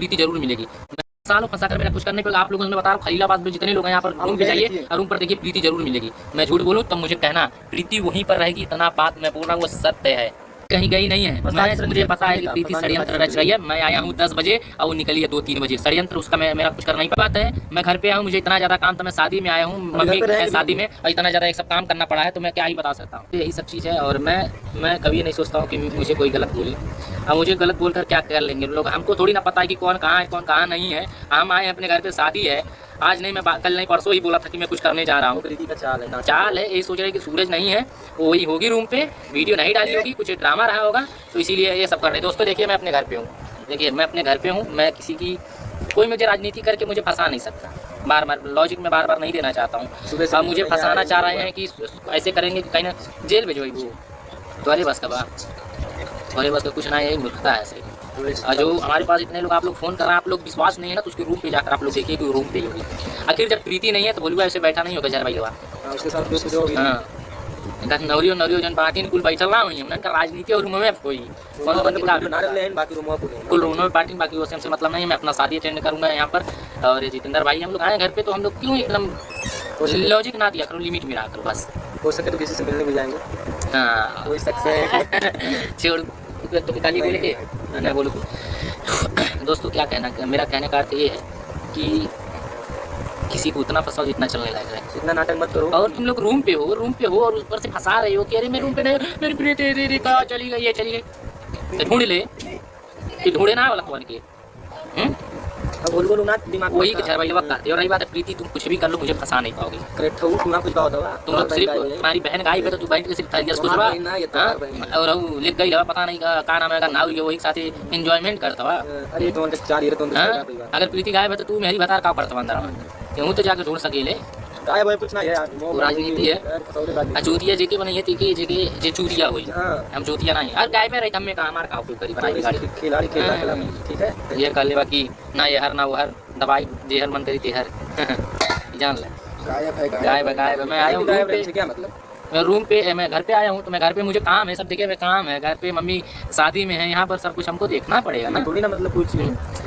प्रीति जरूर मिलेगी। सालों फंसा कर मेरा कुछ करने पर आप लोगों ने बता रहा हूँ, खलीलाबाद में जितने लोग हैं यहाँ पर रूम पे जाइए और रूम पर देखिए प्रीति जरूर मिलेगी। मैं झूठ बोलूँ तब मुझे कहना, प्रीति वहीं पर रहेगी, इतना बात मैं बोल रहा हूँ वो सत्य है, कहीं गई नहीं है। मुझे पता है कि प्रीति षड्यंत्र रच रही है। मैं आया हूँ 10 बजे और वो निकली है 2-3 बजे। षड्यंत्र उसका मेरा कुछ करना ही बात है। मैं घर पे आया हूँ, मुझे इतना ज्यादा काम था, मैं शादी में आया हूँ, मम्मी है शादी में, और इतना ज्यादा एक सब काम करना पड़ा है, तो मैं क्या ही बता सकता हूँ। यही सब चीज़ है और मैं कभी नहीं सोचता हूँ कि मुझे कोई गलत बोले। अब मुझे गलत बोलकर क्या कर लेंगे लोग, हमको थोड़ी ना पता है कि कौन कहाँ है कौन कहाँ नहीं है। हम आए अपने घर पे शादी है, आज नहीं मैं कल नहीं परसों ही बोला था कि मैं कुछ करने जा रहा हूँ। प्रीति का चाल है, ये सोच रहे कि सूरज नहीं है, वो वही होगी रूम पे, वीडियो नहीं डाली होगी, कुछ ड्रामा रहा होगा, तो इसीलिए ये सब कर रहे। दोस्तों देखिए मैं अपने घर पे हूँ, देखिए मैं अपने घर पे हूँ, मैं किसी की कोई मुझे राजनीति करके मुझे फंसा नहीं सकता। बार बार लॉजिक में बार बार नहीं देना चाहता हूँ। अब मुझे फंसाना चाह रहे हैं कि ऐसे करेंगे कि कहीं ना जेल भेजो वो, तुम्हारे बस का बात, तुम्हारे बस का कुछ ना, यही मूर्खता है ऐसे। जो हमारे पास इतने लोग आप लोग फोन कर रहे हैं, आप लोग विश्वास नहीं है ना, तो उसके रूम पे जाकर आप लोग देखिए कि रूम पे ही होगी। आखिर जब प्रीति नहीं है तो बोलूँगा ऐसे बैठा नहीं होगा जर भाई उसके साथ। हाँ नवरियो जन पार्टी कुल बैठल ना हुई हमने राजनीति और रूम में कोई कुल रूम में पार्टी, बाकी वो से मतलब नहीं है। मैं अपना शादी अटेंड करूँगा यहाँ पर, और जितेंद्र भाई हम लोग आए घर पे, तो हम लोग क्यों एकदम लॉजिक ना दिया करो, लिमिट में रहा करो बस। हो सके तो किसी से मिलने मिल जाएंगे। हाँ कोई सक्सेस छोड़ तो निकाली बोले के मैं बोलूँ। दोस्तों क्या कहना, मेरा कहने का अर्थ ये है कि किसी को उतना फंसाओ जितना चलने लग रहा है, इतना नाटक मत करो। और तुम लोग रूम पे हो और ऊपर से फंसा रहे हो कि अरे मैं रूम पे नहीं, मेरी प्रीति कहाँ चली गई, ये चली गई, तो ढूंढ ले कि ढूंढे ना वाला कौन के बोलो ना दिमाग वही घर भाई वक्त आते। और रही बात है प्रीति, तुम कुछ भी कर लो मुझे फंसा नहीं पाओगे। तुम लोग सिर्फ तुम्हारी बहन गाई पे, तो तू बैठ के सिर्फ और लिख गई पता नहीं का नाम है, नाव वही साथ एंजॉयमेंट करता हुआ। अगर प्रीति गायब है तो तू मेरी बता का पड़ता अंदर हूँ, तो जाकर ढूंढ सकेले। राजनीति है चूतिया जेके बनाइए तीके जेके जे चूतिया हुई, हम चूतिया नहीं यार, गाय में रही हमें का हमार का उपयोग करी बनाई गाड़ी खिलाड़ी ठीक है। ये कर ले, बाकी ना ये हर ना वो हर, दवाई जे हर मन करी ते हर जान ले। गायब है मैं आया हूँ क्या मतलब, मैं रूम पे, मैं घर पे आया हूँ, तो मैं घर पे मुझे काम है, सब देखिए मैं काम है घर पे, मम्मी शादी में है, यहाँ पर सब कुछ हमको देखना पड़ेगा ना, थोड़ी ना मतलब कुछ।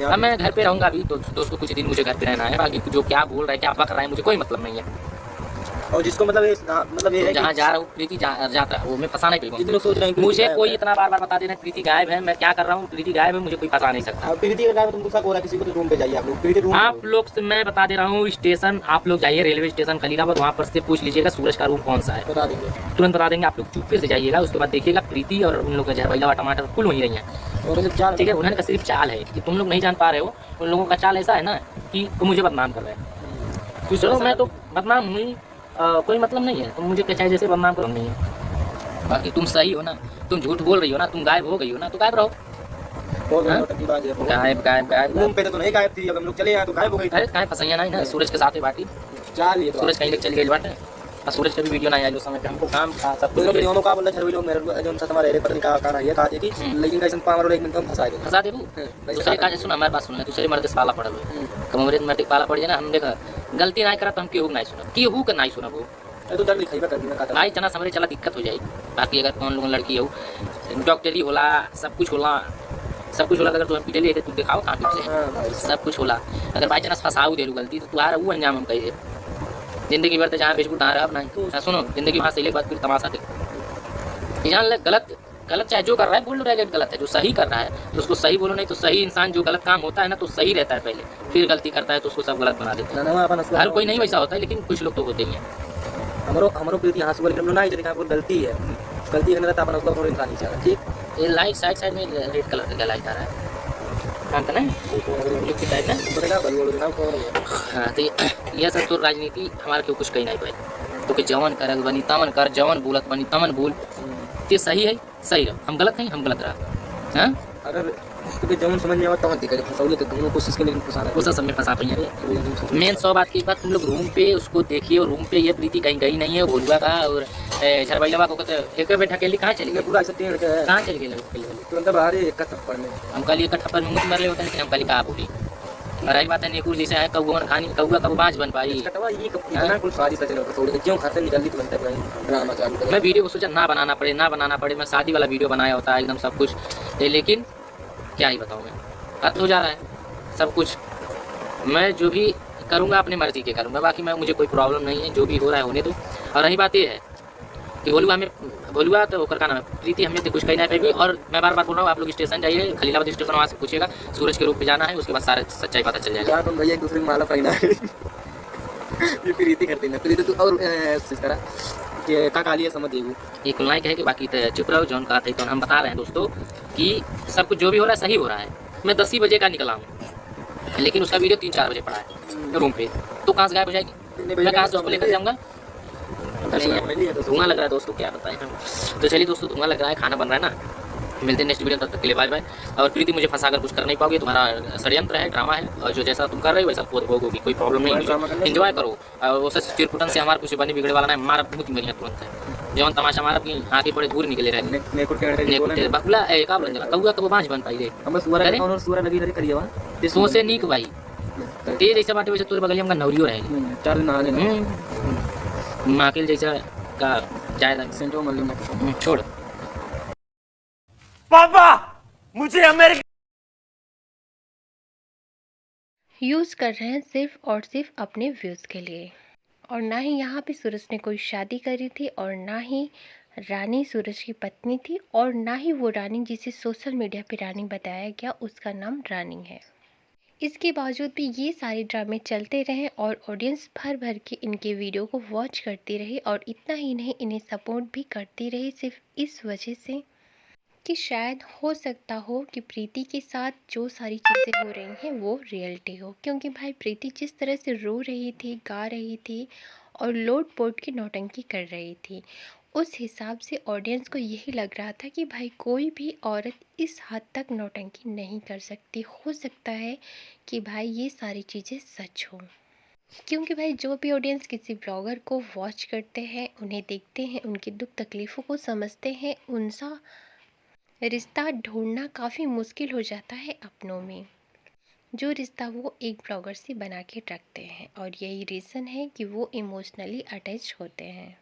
अब मैं घर पे रहूँगा अभी दोस्तों कुछ दिन मुझे घर पे रहना है, बाकी जो क्या बोल रहा है क्या बक रहा है मुझे कोई मतलब नहीं है। और जिसको मतलब ये जहाँ जा रहा हूँ प्रीति जाता है वो मैं फंसा नहीं पाऊंगा। लोग सोच रहे हैं मुझे कोई इतना बार बार बता देना प्रीति गायब है, मैं क्या कर रहा हूँ, प्रीति गायब है, मुझे कोई फंसा नहीं सकता। प्रीति का गायब तुमको शक हो रहा है किसी को, तो रूम पे जाइए आप लोग। प्रीति रूम आप लोग से मैं बता दे रहा हूँ, स्टेशन आप लोग जाइए रेलवे स्टेशन खलीलाबाद, वहाँ पर से पूछ लीजिएगा सूरज का रूम कौन सा है, बता देंगे, तुरंत बता देंगे। आप लोग चुपके से जाइएगा, उसके बाद देखिएगा प्रीति और उन लोग का जहर टमाटर कुल वहीं रही है। ठीक है, उन्होंने का सिर्फ चाल है कि तुम लोग नहीं जान पा रहे हो, उन लोगों का चाल ऐसा है ना कि तुम मुझे बदनाम कर रहे हो। चलो मैं तो बदनाम हुई, कोई मतलब नहीं है, तुम मुझे चाहे जैसे बदनाम करो नहीं है। बाकी तुम सही हो ना, तुम झूठ बोल रही हो ना, तुम गायब हो गई हो ना, तो गायब रहो। गायब रूम पे तो नहीं गायब थी, अब हम लोग चले आए तो गायब हो गई। अरे कहाँ फंसाइया नहीं ना, सूरज के साथ ही बाटी चलिए सूरज कहीं तक चली गई बाटे, और सूरज का भी वीडियो नहीं आया जो समय पे हमको काम था सब कुछ। दोनों का बोलना झरवी लोग मेरे जो हमारे रे पत्नी का कहना ये कहा कि लेकिन कैसे पावर एक मिनट हम फंसा दे दूसरे का सुन हमारे पास सुनना, दूसरे मर्द से पाला पड़ल कमरे मर्द पाला पड़ जाए ना, हम देखा गलती नहीं करा तो हम केहू नहीं सुना, केहू का नहीं सुना वो तो डर लिखाई कर देना का भाई जना समझे चला दिक्कत हो जाएगी। बाकी अगर कौन लोग लड़की हो डॉक्टरी होला सब कुछ होला अगर तुम पीटे लिए तू दिखाओ कहाँ से सब कुछ होला। अगर बाई चांस फंसाऊ दे गलती तो तुम्हारा वो अंजाम हम कही जिंदगी भर तो जहाँ बेचबू तहाँ रहा नहीं। सुनो जिंदगी वहाँ से ले बात फिर तमाशा दे जान ले, गलत चाहे जो कर रहा है बोल रहा है गलत है, जो सही कर रहा है तो उसको सही बोलो, नहीं तो सही इंसान जो गलत काम होता है ना तो सही रहता है पहले, फिर गलती करता है तो उसको सब गलत बना देता है। हर कोई नहीं वैसा होता है लेकिन कुछ लोग तो होते ही हैं। हमारो प्रीति यहाँ से बोल ना गलती है, गलती है अपन उसको थोड़ी इंसान नहीं चाह। ठीक ये लाइट साइड में रेड कलर का लाइट आ रहा है हाँ, तो यह सब तो राजनीति हमारे क्यों कुछ कही नहीं पाई, क्योंकि जवन कर बनी तमन कर, जवन बोलत बनी तमन बोल, ये सही है सही रहो, हम गलत नहीं हम गलत रहा। हाँ अगर जवन समझ में आवा तमन दिक्कत फंसाओगे तो दोनों कोशिश के लेकिन फंसाना उस समय फंसा पाई है। मेन 100 बात की बात, तुम लोग रूम पे उसको देखिए, और रूम पे ये प्रीति कहीं गई नहीं है, भोलुआ का और झरबैलवा को एक बैठा के लिए कहाँ चली गई, पूरा कहाँ चली गई तुरंत बाहर एक थप्पड़ में हम कल एक थप्पड़ में मुँह मर ले होता है, हम कल कहा बोली। और रही बात है नेकुर जैसे है कौआ खानी, कौआ कब बाँझ बन पाई। मैं वीडियो को सोचा ना बनाना पड़े, मैं शादी वाला वीडियो बनाया होता है एकदम सब कुछ, लेकिन क्या ही बताऊँ मैं, हद हो जा रहा है। सब कुछ मैं जो भी करूँगा अपनी मर्जी के करूँगा, बाकी मुझे कोई प्रॉब्लम नहीं है, जो भी हो रहा है होने दो। और रही बात ये है कि बोलूँगा तो ओकर का नाम है प्रीति, हमें तो कुछ कहना है भी। और मैं बार बार बोल रहा हूँ, आप लोग स्टेशन जाइए, खलीलाबाद स्टेशन, वहाँ से पूछिएगा, सूरज के रूप पे जाना है, उसके बाद सारा सच्चाई पता चल जाएगा। यार तुम भैया एक दूसरे की माला पहना है। ये प्रीति करती ना, प्रीति तू और कोशिश करा कि का कालिया समझ देगू। ये कुल नहीं कहे कि बाकी तो चुप रहो, जौन कहा था तो हम बता रहे हैं दोस्तों कि सब कुछ जो भी हो रहा है सही हो रहा है। मैं 10 ही बजे का निकला हूँ, लेकिन उसका वीडियो 3-4 बजे पड़ा है रूम पे, तो कहाँ से गायब हो जाएगी? मैं कहाँ से उसको लेकर जाऊँगा? धुआं लग रहा है दोस्तों, क्या बताएं हम। तो चलिए दोस्तों, धुआं लग रहा है, खाना बन रहा है ना। मिलते हैं नेक्स्ट वीडियो, तब तक के लिए बाय बाय। और प्रीति मुझे फंसा कर कुछ कर नहीं पाओगे, तुम्हारा षड्यंत्र है, ड्रामा है, और जो जैसा तुम कर रहे हो वैसा खुद भोगोगी, कोई प्रॉब्लम नहीं है। एंजॉय करो, और वो सच चिरकुटन से हमारा कुछ बनी बिगड़े वाला नहीं, मारा बहुत मेरी तुरंत है जौन तमाशा मारा की आगे पड़े दूर निकले रहे बकुला का बन जाला कौआ तो बांझ बन पाई रे। हम सूरा लगी रही करिए वहां सोचे नीक भाई तेज जैसा बाटे वैसे तोरे बगलिया में नौरियो रहे 4 दिन नहाने माकिल जैसा का जायदा सेंटो मल्ली छोड़। पापा मुझे अमेरिका यूज़ कर रहे हैं सिर्फ और सिर्फ अपने व्यूज़ के लिए। और ना ही यहाँ पे सूरज ने कोई शादी करी थी, और ना ही रानी सूरज की पत्नी थी, और ना ही वो रानी जिसे सोशल मीडिया पे रानी बताया गया उसका नाम रानी है। इसके बावजूद भी ये सारे ड्रामे चलते रहे और ऑडियंस भर भर के इनके वीडियो को वॉच करती रही, और इतना ही नहीं इन्हें सपोर्ट भी करती रही, सिर्फ इस वजह से कि शायद हो सकता हो कि प्रीति के साथ जो सारी चीज़ें हो रही हैं वो रियलिटी हो। क्योंकि भाई प्रीति जिस तरह से रो रही थी, गा रही थी और लोट पोट की नौटंकी कर रही थी, उस हिसाब से ऑडियंस को यही लग रहा था कि भाई कोई भी औरत इस हद तक नौटंकी नहीं कर सकती। हो सकता है कि भाई ये सारी चीज़ें सच हों। क्योंकि भाई जो भी ऑडियंस किसी ब्लॉगर को वॉच करते हैं, उन्हें देखते हैं, उनकी दुख तकलीफ़ों को समझते हैं, उनसा रिश्ता ढूंढना काफ़ी मुश्किल हो जाता है अपनों में, जो रिश्ता वो एक ब्लॉगर से बना के रखते हैं। और यही रीज़न है कि वो इमोशनली अटैच होते हैं,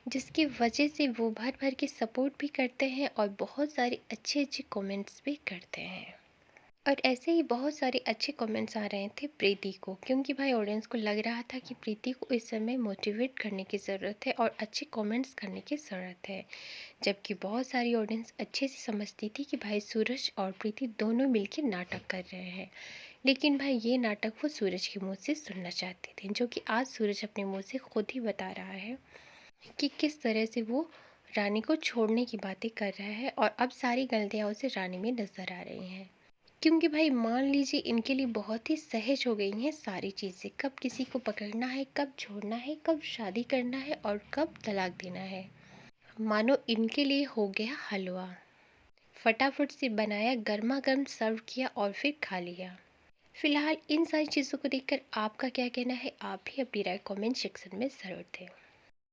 जिसकी वजह से वो भर भर के सपोर्ट भी करते हैं और बहुत सारे अच्छे अच्छे कमेंट्स भी करते हैं। और ऐसे ही बहुत सारे अच्छे कमेंट्स आ रहे थे प्रीति को, क्योंकि भाई ऑडियंस को लग रहा था कि प्रीति को इस समय मोटिवेट करने की ज़रूरत है और अच्छे कमेंट्स करने की ज़रूरत है। जबकि बहुत सारी ऑडियंस अच्छे से समझती थी कि भाई सूरज और प्रीति दोनों मिलकर नाटक कर रहे हैं, लेकिन भाई ये नाटक वो सूरज के मुँह से सुनना चाहते थे, जो कि आज सूरज अपने मुँह से खुद ही बता रहा है कि किस तरह से वो रानी को छोड़ने की बातें कर रहा है, और अब सारी गलतियाँ उसे रानी में नज़र आ रही हैं। क्योंकि भाई मान लीजिए इनके लिए बहुत ही सहज हो गई हैं सारी चीज़ें, कब किसी को पकड़ना है, कब छोड़ना है, कब शादी करना है और कब तलाक देना है। मानो इनके लिए हो गया हलवा, फटाफट से बनाया, गर्मा गर्म सर्व किया और फिर खा लिया। फिलहाल इन सारी चीज़ों को देखकर आपका क्या कहना है, आप भी अपनी राय कमेंट सेक्शन में ज़रूर दें।